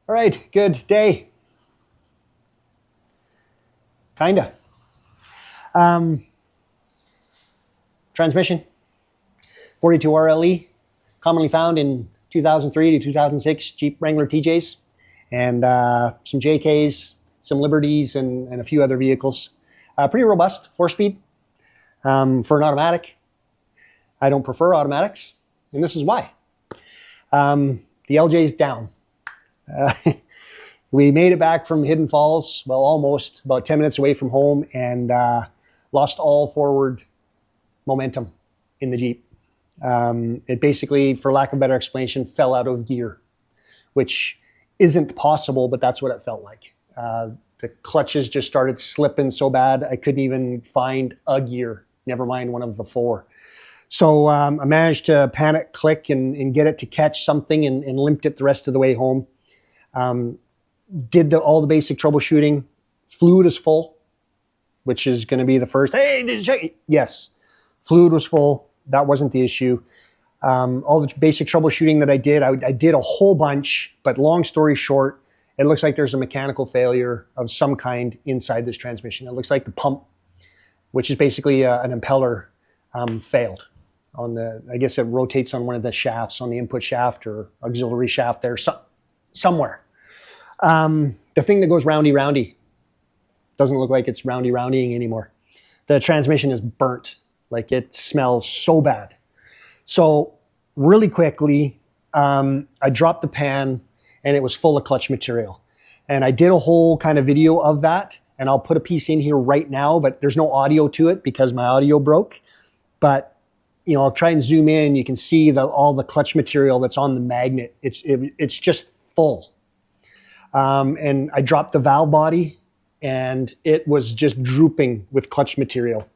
All right, good day. Kinda. Transmission, 42 RLE, commonly found in 2003 to 2006 Jeep Wrangler TJs, and some JKs, some Liberties, and a few other vehicles. Pretty robust, 4-speed for an automatic. I don't prefer automatics, and this is why. The LJ's down. We made it back from Hidden Falls, well, almost about 10 minutes away from home, and lost all forward momentum in the Jeep. It basically, for lack of a better explanation, fell out of gear, which isn't possible, but that's what it felt like. The clutches just started slipping so bad, I couldn't even find a gear, never mind one of the four. So I managed to panic click and get it to catch something and limped it the rest of the way home. Did all the basic troubleshooting. Fluid is full, which is going to be the first. Hey, did you check it? Yes, fluid was full. That wasn't the issue. All the basic troubleshooting that I did a whole bunch, but long story short, it looks like there's a mechanical failure of some kind inside this transmission. It looks like the pump, which is basically an impeller, failed. I guess it rotates on one of the shafts, on the input shaft or auxiliary shaft there, somewhere. The thing that goes roundy doesn't look like it's roundying anymore. The transmission is burnt. Like, it smells so bad. So really quickly, I dropped the pan and it was full of clutch material. And I did a whole kind of video of that, and I'll put a piece in here right now, but there's no audio to it because my audio broke. But I'll try and zoom in. You can see all the clutch material that's on the magnet. It's just full. And I dropped the valve body, and it was just drooping with clutch material.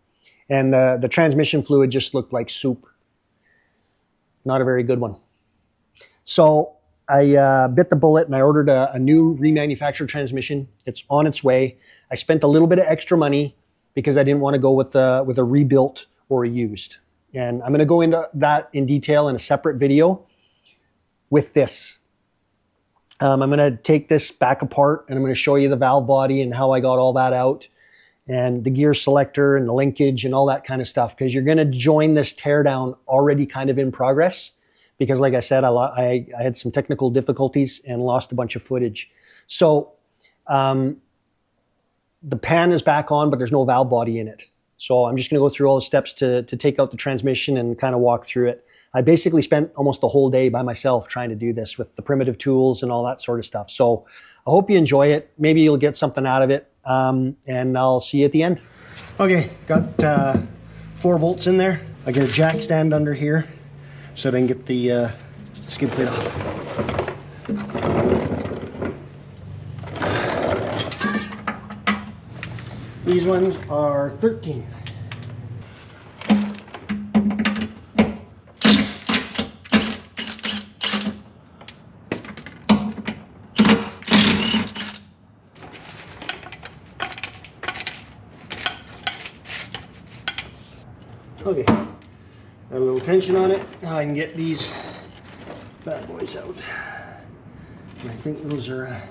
And the transmission fluid just looked like soup. Not a very good one. So I bit the bullet and I ordered a new remanufactured transmission. It's on its way. I spent a little bit of extra money because I didn't want to go with a rebuilt or a used. And I'm going to go into that in detail in a separate video with this. I'm going to take this back apart and I'm going to show you the valve body and how I got all that out, and the gear selector and the linkage and all that kind of stuff, because you're going to join this teardown already kind of in progress, because like I said, I had some technical difficulties and lost a bunch of footage. So the pan is back on, but there's no valve body in it. So I'm just going to go through all the steps to take out the transmission and kind of walk through it. I basically spent almost the whole day by myself trying to do this with the primitive tools and all that sort of stuff. So I hope you enjoy it. Maybe you'll get something out of it, and I'll see you at the end. Okay, got 4 bolts in there. I get a jack stand under here so that I can get the skid plate off. These ones are 13. Okay, got a little tension on it. Now I can get these bad boys out. And I think those are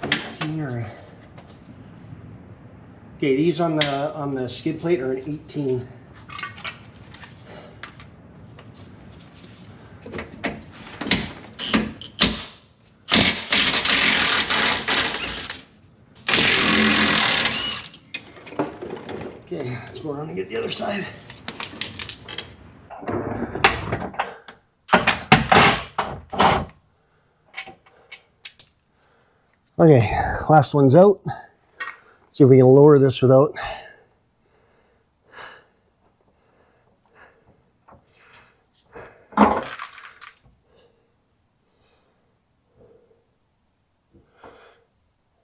18 or... Okay, these on the skid plate are an 18. Okay, let's go around and get the other side. Okay, last one's out. See if we can lower this without.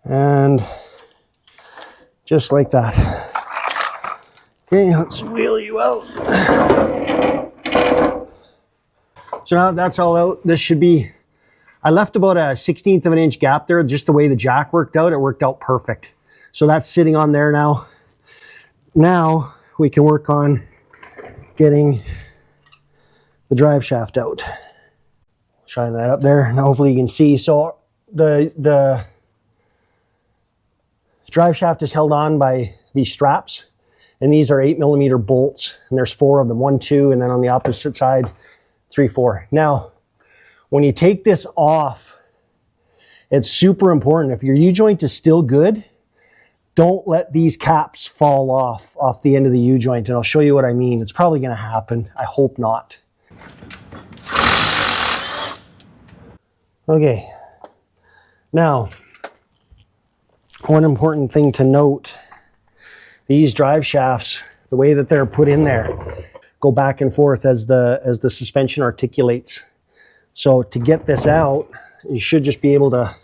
And just like that. Okay, let's wheel you out. So now that's all out. This should be, I left about a 1/16 of an inch gap there, just the way the jack worked out. It worked out perfect. So that's sitting on there now. Now we can work on getting the drive shaft out. Shine that up there. Now hopefully you can see. So the drive shaft is held on by these straps, and these are 8mm bolts, and there's 4 of them, 1, 2, and then on the opposite side, 3, 4. Now, when you take this off, it's super important. If your U-joint is still good, don't let these caps fall off the end of the U-joint, and I'll show you what I mean. It's probably gonna happen. I hope not. Okay, now, one important thing to note, these drive shafts, the way that they're put in there, go back and forth as the suspension articulates. So to get this out, you should just be able to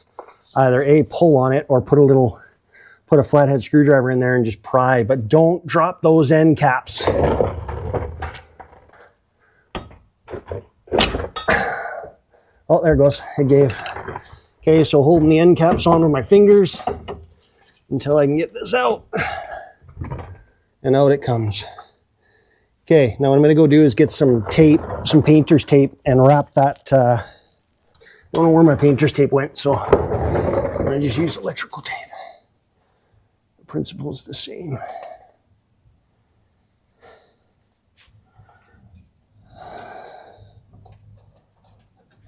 either pull on it or put a flathead screwdriver in there and just pry, but don't drop those end caps. Oh, there it goes, it gave. Okay, so holding the end caps on with my fingers until I can get this out. And out it comes. Okay, now what I'm gonna go do is get some tape, some painter's tape, and wrap that, I don't know where my painter's tape went, so I'm gonna just use electrical tape. The principle's the same.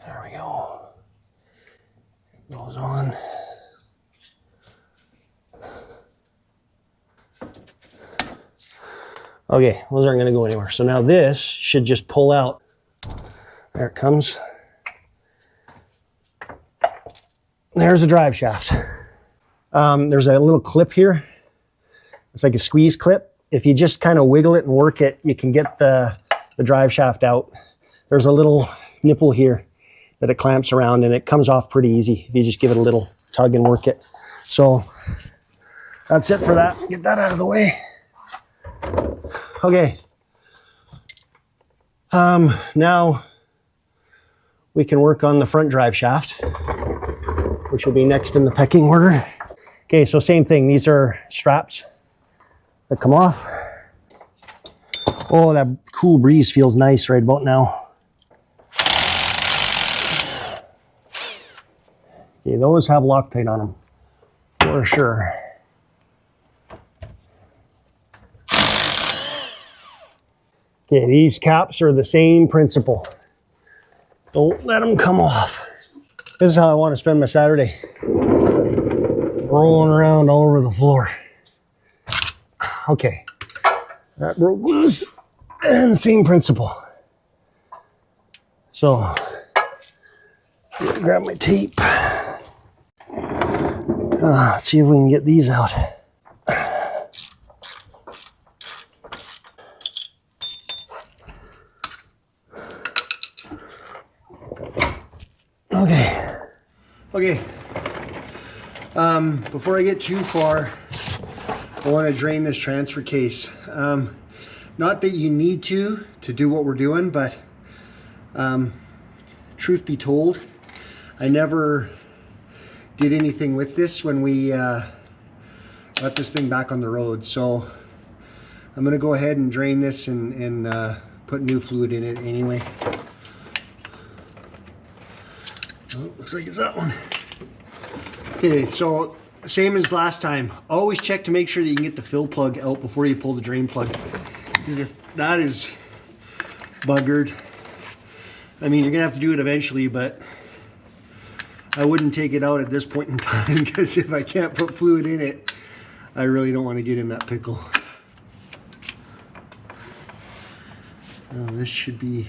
There we go. It goes on. Okay, those aren't gonna go anywhere. So now this should just pull out. There it comes. There's a drive shaft. There's a little clip here. It's like a squeeze clip. If you just kind of wiggle it and work it, you can get the drive shaft out. There's a little nipple here that it clamps around, and it comes off pretty easy if you just give it a little tug and work it. So that's it for that. Get that out of the way. Okay. Now we can work on the front drive shaft, which will be next in the pecking order. Okay, so same thing. These are straps that come off. Oh, that cool breeze feels nice right about now. Okay, those have Loctite on them, for sure. Okay, these caps are the same principle. Don't let them come off. This is how I want to spend my Saturday. Rolling around all over the floor. Okay, that broke loose, and same principle. So, grab my tape. Let's see if we can get these out. Okay. Before I get too far, I want to drain this transfer case. Not that you need to do what we're doing, but truth be told, I never did anything with this when we got this thing back on the road. So I'm going to go ahead and drain this and put new fluid in it anyway. Oh, looks like it's that one. Okay, so same as last time. Always check to make sure that you can get the fill plug out before you pull the drain plug. Because if that is buggered, I mean, you're gonna have to do it eventually, but I wouldn't take it out at this point in time, because if I can't put fluid in it, I really don't want to get in that pickle. Now this should be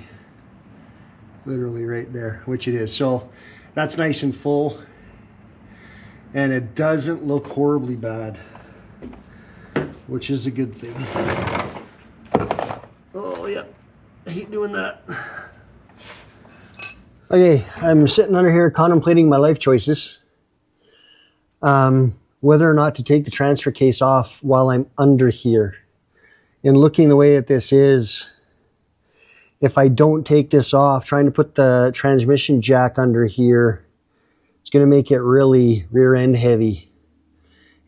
literally right there, which it is. So that's nice and full, and it doesn't look horribly bad, which is a good thing. Oh yeah, I hate doing that. Okay, I'm sitting under here contemplating my life choices. Whether or not to take the transfer case off while I'm under here. And looking the way that this is, if I don't take this off, trying to put the transmission jack under here, it's going to make it really rear end heavy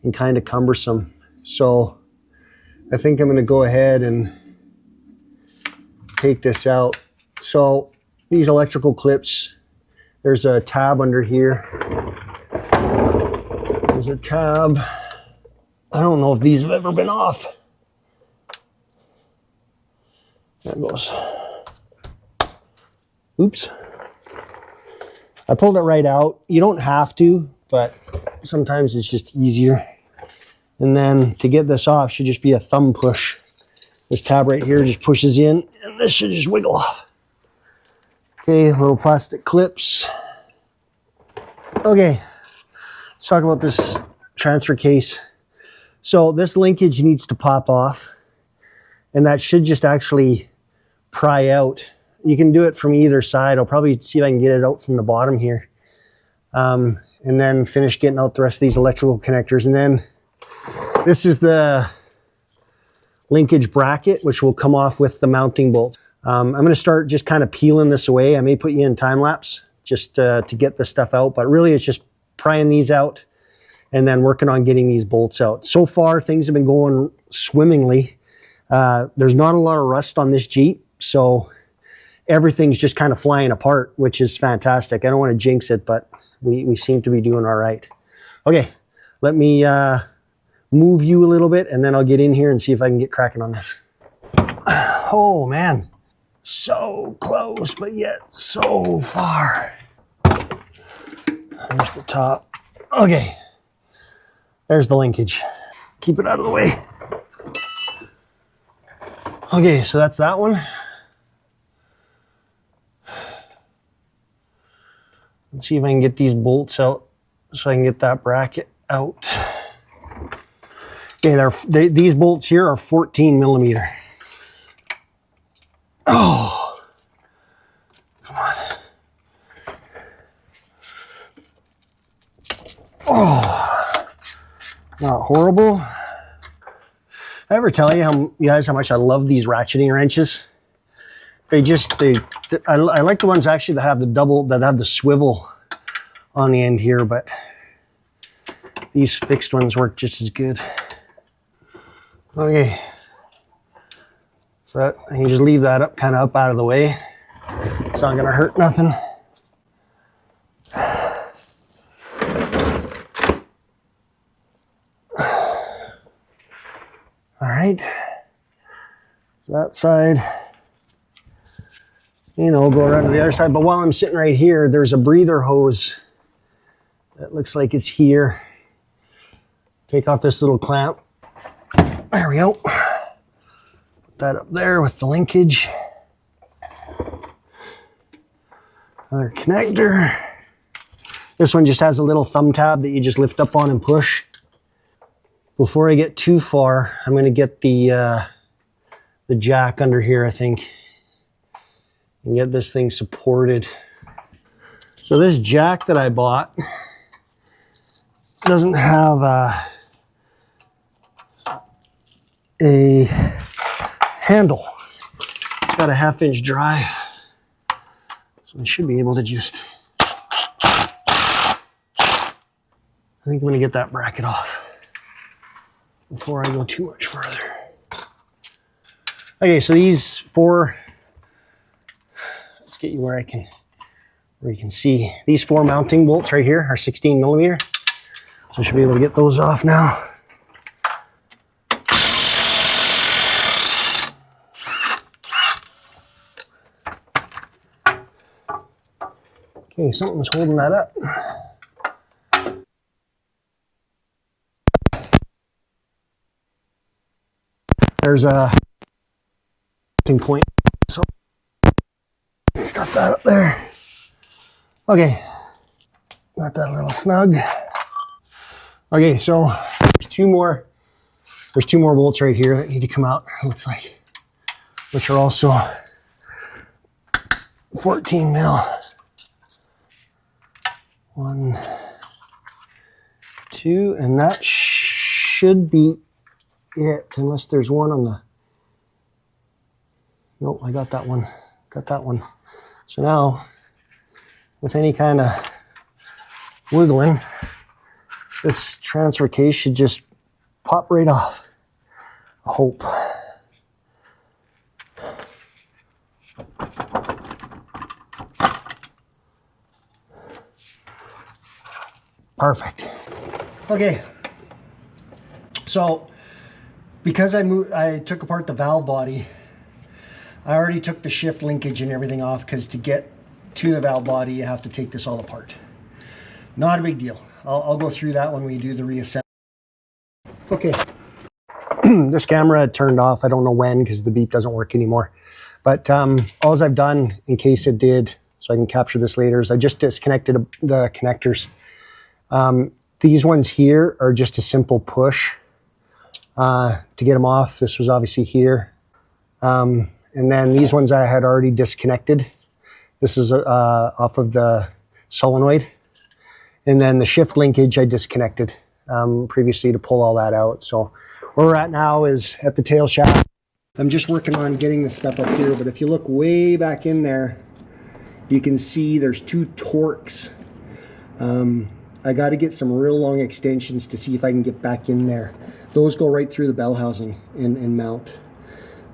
and kind of cumbersome. So I think I'm going to go ahead and take this out. So these electrical clips There's a tab under here. There's a tab. I don't know if these have ever been off. There goes. Oops. I pulled it right out. You don't have to, but sometimes it's just easier. And then to get this off should just be a thumb push. This tab right here just pushes in, and this should just wiggle off. Okay, little plastic clips. Okay, let's talk about this transfer case. So this linkage needs to pop off, and that should just actually pry out. You can do it from either side. I'll probably see if I can get it out from the bottom here. And then finish getting out the rest of these electrical connectors. And then this is the linkage bracket, which will come off with the mounting bolts. I'm going to start just kind of peeling this away. I may put you in time lapse just to get this stuff out, but really it's just prying these out and then working on getting these bolts out. So far, things have been going swimmingly. There's not a lot of rust on this Jeep, so everything's just kind of flying apart, which is fantastic. I don't want to jinx it, but we seem to be doing all right. Okay, let me move you a little bit, and then I'll get in here and see if I can get cracking on this. Oh man, so close, but yet so far. There's the top. Okay, there's the linkage. Keep it out of the way. Okay, so that's that one. Let's see if I can get these bolts out so I can get that bracket out. Okay, these bolts here are 14 millimeter. Oh, come on. Oh, not horrible. I ever tell you guys how much I love these ratcheting wrenches? I like the ones actually that have the swivel on the end here, but these fixed ones work just as good. Okay, so that, I can just leave that up, kind of up out of the way. It's not gonna hurt nothing. All right, so that side. You know, go around to the other side. But while I'm sitting right here, there's a breather hose that looks like it's here. Take off this little clamp. There we go. Put that up there with the linkage. Another connector. This one just has a little thumb tab that you just lift up on and push. Before I get too far, I'm going to get the jack under here, I think, and get this thing supported. So this jack that I bought doesn't have a handle. It's got a 1/2-inch drive. So I should be able to just, I think I'm going to get that bracket off before I go too much further. Okay, so these four, let's get you where you can see. These 4 mounting bolts right here are 16 millimeter. So I should be able to get those off now. Okay, something's holding that up. There's a mounting point, so stuff that up there. Okay, got that a little snug. Okay, so there's two more bolts right here that need to come out, it looks like, which are also 14 mil. 1, 2, and that should be it, unless there's one on the, nope, I got that one. So now, with any kind of wiggling, this transfer case should just pop right off. I hope. Perfect. Okay. So because I took apart the valve body, I already took the shift linkage and everything off, because to get to the valve body, you have to take this all apart. Not a big deal. I'll go through that when we do the reassembly. Okay. This camera had turned off. I don't know when, because the beep doesn't work anymore. But all I've done, in case it did, so I can capture this later, is I just disconnected the connectors. These ones here are just a simple push to get them off. This was obviously here. And then these ones I had already disconnected. This is off of the solenoid. And then the shift linkage I disconnected previously to pull all that out. So where we're at now is at the tail shaft. I'm just working on getting this stuff up here, but if you look way back in there, you can see there's two torques. I got to get some real long extensions to see if I can get back in there. Those go right through the bell housing and mount.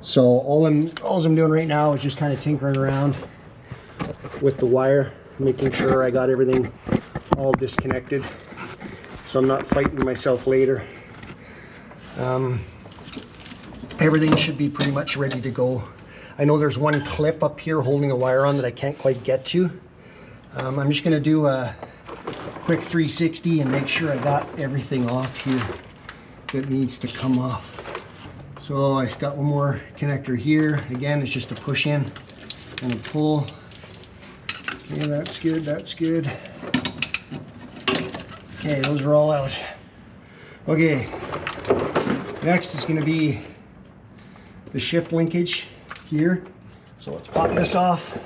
So all I'm doing right now is just kind of tinkering around with the wire, making sure I got everything all disconnected, so I'm not fighting myself later. Everything should be pretty much ready to go. I know there's one clip up here holding a wire on that I can't quite get to. I'm just going to do a quick 360 and make sure I got everything off here that needs to come off. So I've got one more connector here. Again, it's just a push in and a pull. Okay, that's good, that's good. Okay, those are all out. Okay, next is going to be the shift linkage here. So let's pop this off.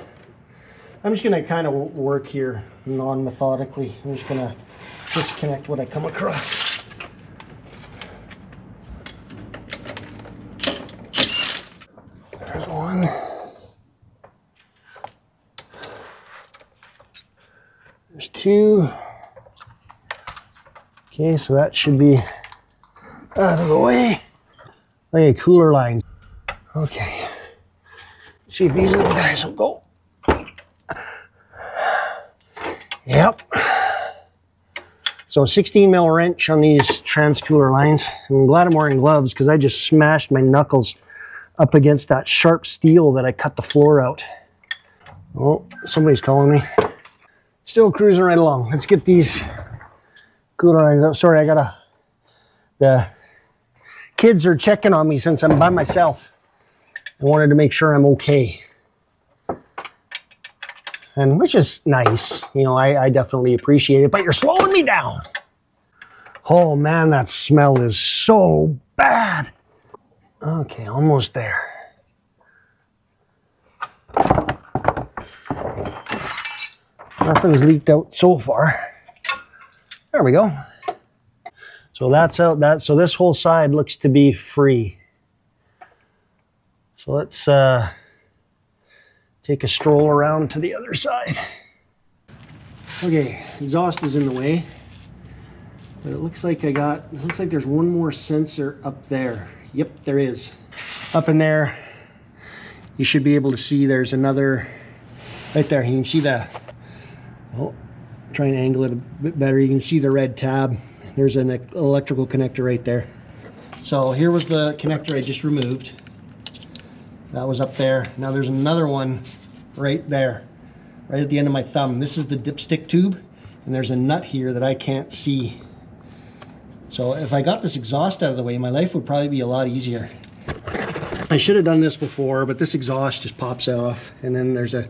I'm just going to kind of work here non-methodically. I'm just going to disconnect what I come across. There's one. There's two. Okay, so that should be out of the way. Okay, cooler lines. Okay, let's see if these little guys will go. Yep. So 16 mil wrench on these transcooler lines. I'm glad I'm wearing gloves, because I just smashed my knuckles up against that sharp steel that I cut the floor out. Oh, somebody's calling me. Still cruising right along. Let's get these cooler lines out. Sorry, the kids are checking on me since I'm by myself. I wanted to make sure I'm okay. And which is nice. You know, I definitely appreciate it, but you're slowing me down. Oh man, that smell is so bad. Okay, almost there. Nothing's leaked out so far. There we go. So that's out. So this whole side looks to be free. So let's take a stroll around to the other side. Okay, exhaust is in the way, but it looks like there's one more sensor up there. Yep, there is. Up in there, you should be able to see there's another right there. You can see the, oh, try and angle it a bit better. You can see the red tab. There's an electrical connector right there. So here was the connector I just removed. That was up there. Now there's another one right there, right at the end of my thumb. This is the dipstick tube, and there's a nut here that I can't see. So if I got this exhaust out of the way, my life would probably be a lot easier. I should have done this before, but this exhaust just pops off, and then there's a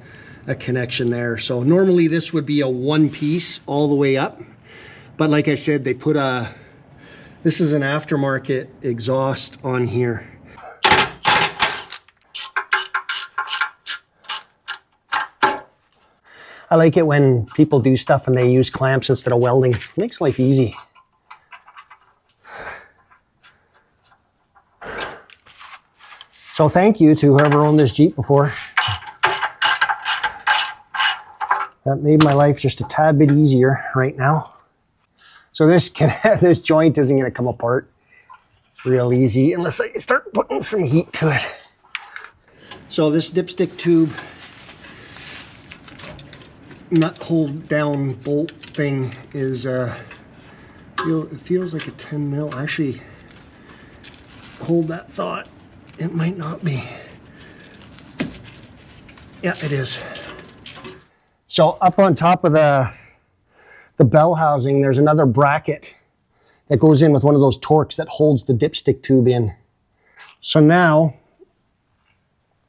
connection there. So normally this would be a one piece all the way up, but like I said, they put this is an aftermarket exhaust on here. I like it when people do stuff and they use clamps instead of welding. It makes life easy. So thank you to whoever owned this Jeep before. That made my life just a tad bit easier right now. So this joint isn't going to come apart real easy unless I start putting some heat to it. So this dipstick tube nut hold down bolt thing is it feels like a 10 mil. Actually, hold that thought, it might not be. Yeah, it is. So up on top of the bell housing, there's another bracket that goes in with one of those Torx that holds the dipstick tube in. So now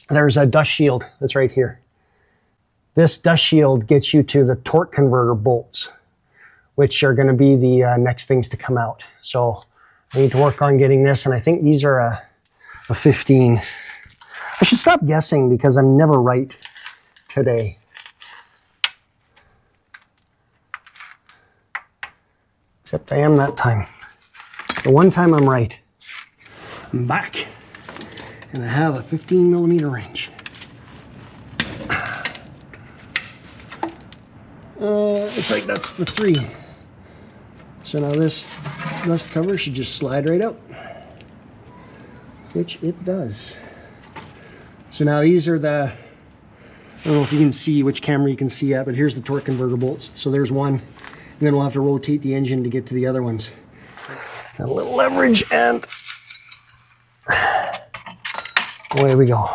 there's a dust shield that's right here. This dust shield gets you to the torque converter bolts, which are going to be the next things to come out. So I need to work on getting this, and I think these are a 15. I should stop guessing because I'm never right today. Except I am that time. The one time I'm right. I'm back. And I have a 15 millimeter wrench. Looks like that's the 3. So now this rust cover should just slide right out. Which it does. So now these are the, I don't know if you can see which camera you can see at, but here's the torque converter bolts. So there's one, and then we'll have to rotate the engine to get to the other ones. A little leverage and away we go.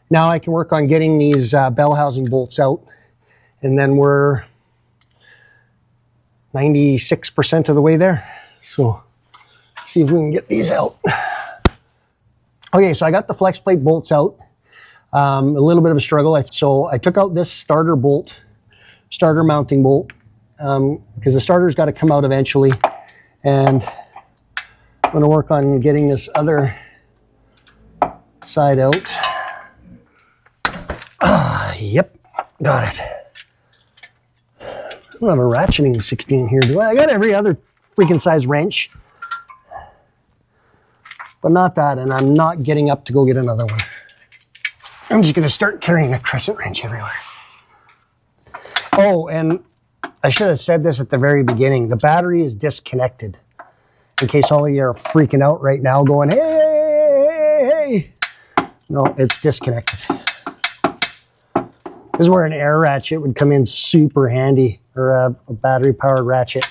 Now I can work on getting these bell housing bolts out, and then we're 96% of the way there. So let's see if we can get these out. Okay, so I got the flex plate bolts out. A little bit of a struggle. So I took out this starter bolt, starter mounting bolt, because the starter's got to come out eventually. And I'm going to work on getting this other side out. Yep, got it. I don't have a ratcheting 16 here, do I? I got every other freaking size wrench, but not that, and I'm not getting up to go get another one. I'm just going to start carrying a crescent wrench everywhere. Oh, and I should have said this at the very beginning. The battery is disconnected. In case all of you are freaking out right now going, hey, hey, hey, hey. No, it's disconnected. This is where an air ratchet would come in super handy, or a battery powered ratchet.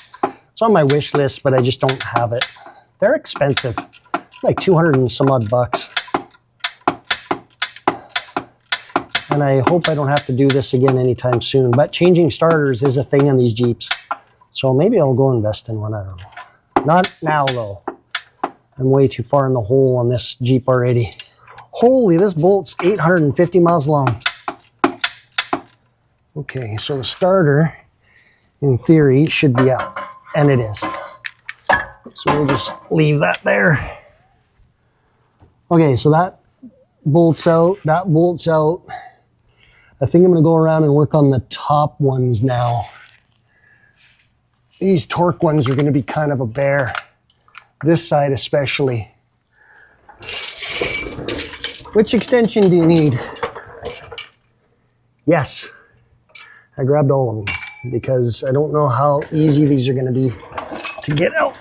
It's on my wish list, but I just don't have it. They're expensive, like 200 and some odd bucks. And I hope I don't have to do this again anytime soon. But changing starters is a thing on these Jeeps. So maybe I'll go invest in one, I don't know. Not now though. I'm way too far in the hole on this Jeep already. Holy, this bolt's 850 miles long. Okay, so the starter, in theory, should be out. And it is. So we'll just leave that there. Okay, so that bolt's out, that bolt's out. I think I'm going to go around and work on the top ones now. These torque ones are going to be kind of a bear. This side especially. Which extension do you need? Yes. I grabbed all of them because I don't know how easy these are going to be to get out.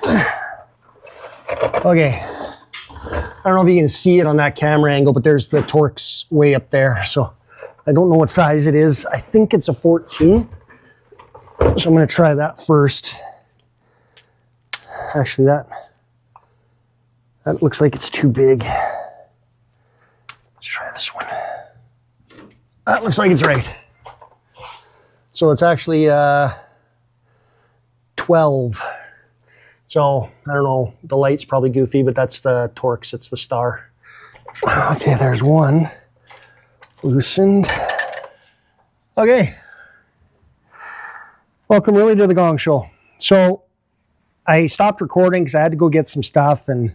Okay. I don't know if you can see it on that camera angle, but there's the Torx way up there. So I don't know what size it is. I think it's a 14. So I'm going to try that first. Actually, that looks like it's too big. Let's try this one. That looks like it's right. So it's actually 12. So I don't know, the light's probably goofy, but that's the Torx, it's the star. Okay, there's one. Loosened. Okay. Welcome really to the Gong Show. So I stopped recording because I had to go get some stuff and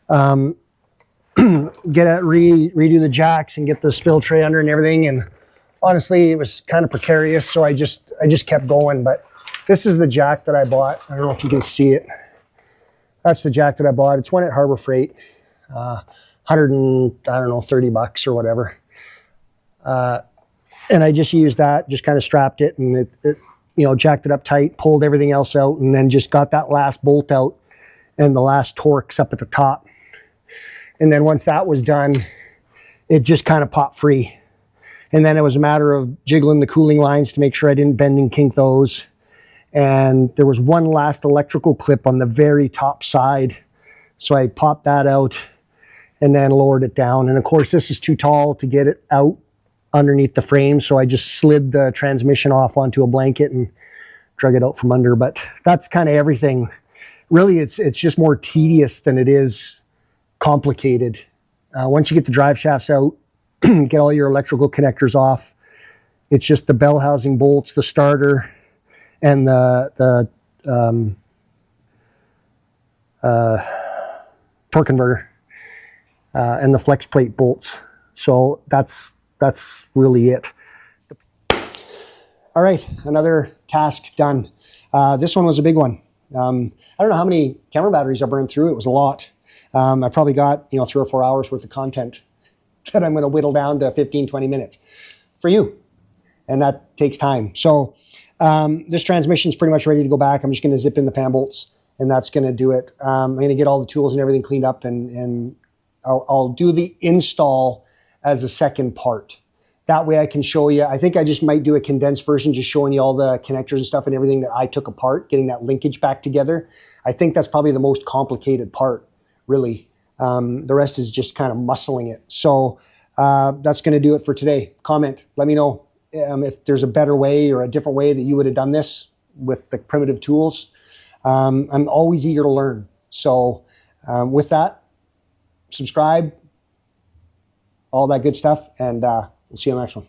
redo the jacks and get the spill tray under and everything. And honestly, it was kind of precarious, so I just kept going. But this is the jack that I bought. I don't know if you can see it. That's the jack that I bought. It's one at Harbor Freight, 30 bucks or whatever. And I just used that, just kind of strapped it, and jacked it up tight, pulled everything else out, and then just got that last bolt out and the last Torx up at the top. And then once that was done, it just kind of popped free. And then it was a matter of jiggling the cooling lines to make sure I didn't bend and kink those. And there was one last electrical clip on the very top side. So I popped that out and then lowered it down. And of course, this is too tall to get it out underneath the frame. So I just slid the transmission off onto a blanket and drug it out from under. But that's kind of everything. Really, it's just more tedious than it is complicated. Once you get the drive shafts out, get all your electrical connectors off, it's just the bell housing bolts, the starter, and the torque converter, and the flex plate bolts. So that's really it. All right, another task done. This one was a big one. I don't know how many camera batteries I burned through. It was a lot. I probably got 3 or 4 hours worth of content that I'm going to whittle down to 15, 20 minutes for you. And that takes time. So this transmission is pretty much ready to go back. I'm just going to zip in the pan bolts, and that's going to do it. I'm going to get all the tools and everything cleaned up, and I'll do the install as a second part. That way I can show you. I think I just might do a condensed version, just showing you all the connectors and stuff and everything that I took apart, getting that linkage back together. I think that's probably the most complicated part, really. The rest is just kind of muscling it. So that's going to do it for today. Comment, let me know if there's a better way or a different way that you would have done this with the primitive tools. I'm always eager to learn. So with that, subscribe, all that good stuff, and we'll see you on the next one.